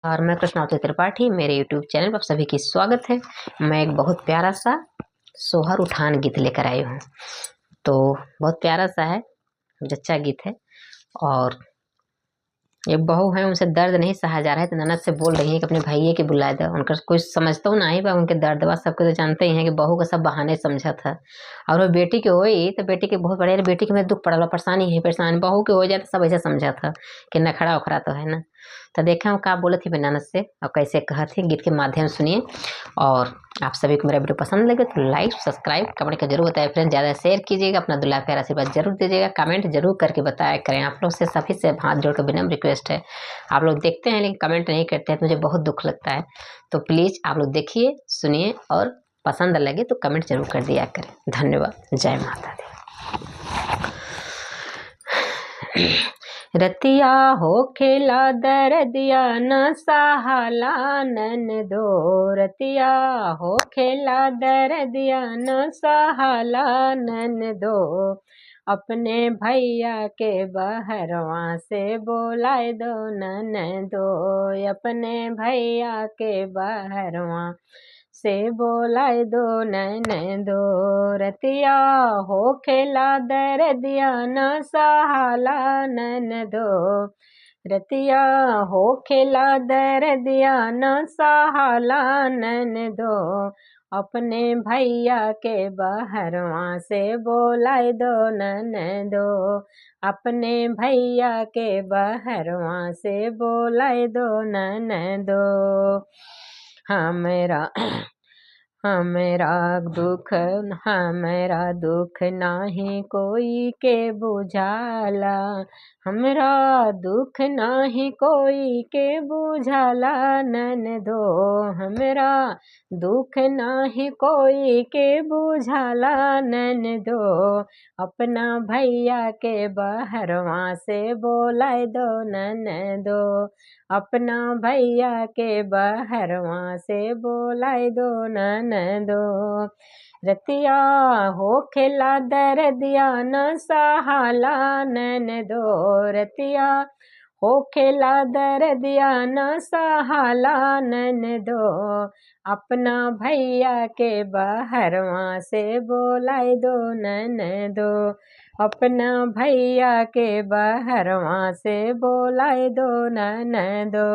और मैं कृष्णावती त्रिपाठी, मेरे YouTube चैनल पर आप सभी की स्वागत है। मैं एक बहुत प्यारा सा सोहर उठान गीत लेकर आई हूँ। तो बहुत प्यारा सा है, जच्चा गीत है। और एक बहू है, उनसे दर्द नहीं सहा जा रहा है तो ननद से बोल रही है कि अपने भैये के बुलाए दो। उनका कुछ समझता हूँ ना ही बा, उनके दर्दवा सबको तो जानते ही हैं कि बहू का सब बहाने समझा था। और वो बेटी के होई तो बेटी के बहुत बड़े बेटी के में दुख पड़ल, परेशानी है परेशान। बहू के हो जाए तो सब ऐसे समझा था कि नखड़ा उखड़ा तो है ना। तो देखा हूँ का बोले थी मैं ननद से और कैसे कहा थी, गीत के माध्यम सुनिए। और आप सभी को मेरा वीडियो पसंद लगे तो लाइक सब्सक्राइब कमेंट कर जरूर बताएं फ्रेंड, ज़्यादा शेयर कीजिएगा, अपना दुलार प्यार आशीर्वाद जरूर दीजिएगा, कमेंट जरूर करके बताया करें। आप लोग से सभी से हाथ जोड़ कर विनम्र रिक्वेस्ट है। आप लोग देखते हैं लेकिन कमेंट नहीं करते हैं तो मुझे बहुत दुख लगता है। तो प्लीज़ आप लोग देखिए, सुनिए और पसंद लगे तो कमेंट जरूर कर दिया करें। धन्यवाद। जय माता दी। रतिया हो खेला दरदिया न सहाला ननदो, रतिया हो खेला दरदिया न सहाला ननदो, अपने भैया के बहरवा से बोलाए दो ननदो, अपने भैया के बहरवा से बोलाए दो ननदो, रतिया हो खेला दरदिया न सहाला ननदो, रतिया हो खेला दरदिया न सहाला ननदो, अपने भैया के बहरवा से बोलाए दो ननदो, अपने भैया के बहरवा से बोलाए दो ननदो। हमरा हमरा दुख नाही कोई के बुझाला, हमरा दुख नाही कोई के बुझाला ननदो, हमरा दुख नाही कोई के बुझाला ननदो, अपना भैया के बहरवा से बोलाए दो ननदो, अपना भैया के बहरवा से बोलाए दो ननदो, रतिया हो खेला दरदिया न सहाला ननदो, रतिया हो खेला दरदिया न सहाला ननदो, अपना भैया के बहरवा से बोलाए दो ननदो, अपना भैया के बहरवा से बोलाए दो ननदो,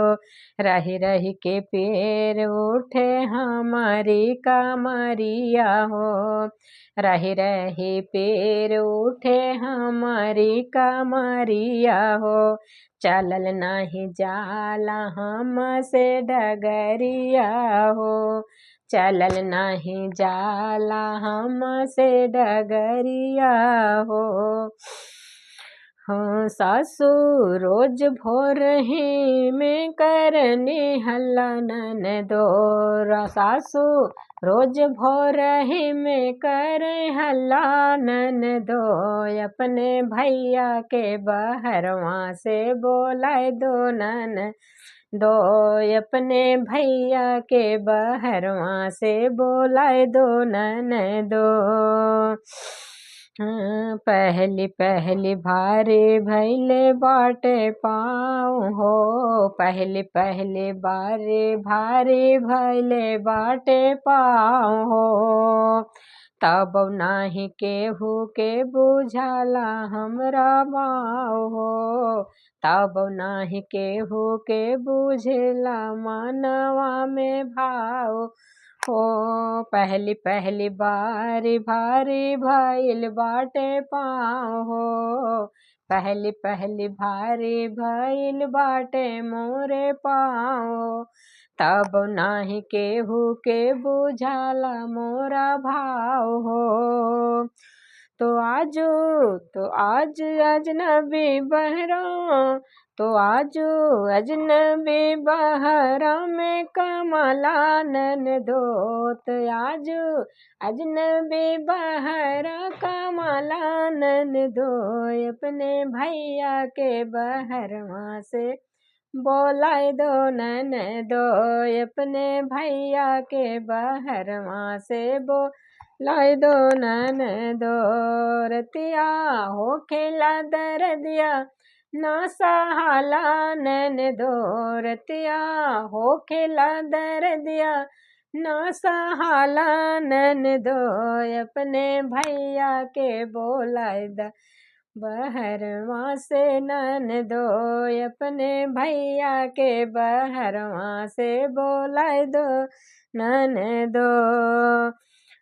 रही रही के पेड़ उठे हमारी कमरिया हो, रही रही पेड़ उठे हमारी कमरिया हो, चलल नहीं जाला हमसे डगरिया हो, चलल नहीं जाला हमसे डगरिया हो। हाँ सासू रोज भोर ही में करने हल्ला ननदो, सासू रोज भोर ही में करे हल्ला ननदो, अपने भैया के बहरवा से बोलाए दो ननदो, अपने भैया के बहरवा से बोलाए दो ननदो। पहली पहली भारी भैले बाटे पाँव हो, पहली पहली बारी भारी भैले बाटे पाँव हो, तब नाही केहू के बुझाला हमरा माँ हो, तब नाही केहू के बुझेला मनवा में भाव हो, पहली पहली बारी भारी भइल बाटे पाँव हो, पहली पहली भारी भइल बाटे मोरे पाँव, तब नाही केहू के बुझाला मोरा भाव हो, तो आज अजनबी बहरा, तो आज अजनबी बहरा में कमला ननदो, तो आज अजनबी बहरा कमला ननदो, अपने भैया के बहरवा से बोलाए दो ननदो, अपने भैया के बहरवा से बोलाए दो ननदो, रतिया हो खेला दरदिया ना सहाला ननदो रतिया हो खेला दर्दिया, ना सहाला ननदो अपने भैया के बोलाय द बहरवा से ननदो अपने भैया के बहरवा से बोलाय दो ननदो,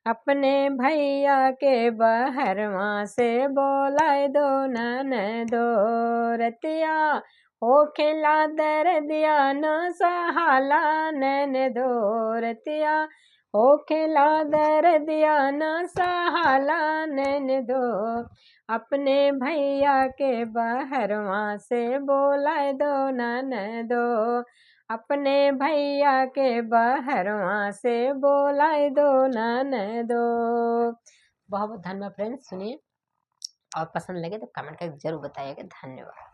अपने भैया के बहरवा से बोलाय दो ननदो रतिया हो खेला दर्दिया, ना सहाला ननदो रतिया हो खेला दर्दिया, ना सहाला ननदो अपने भैया के बहरवा से बोलाय दो ननदो, अपने भैया के बहरवा से बोलाय दो ननदो। बहुत बहुत धन्यवाद फ्रेंड्स। सुनिए और पसंद लगे तो कमेंट करके जरूर बताइएगा। धन्यवाद।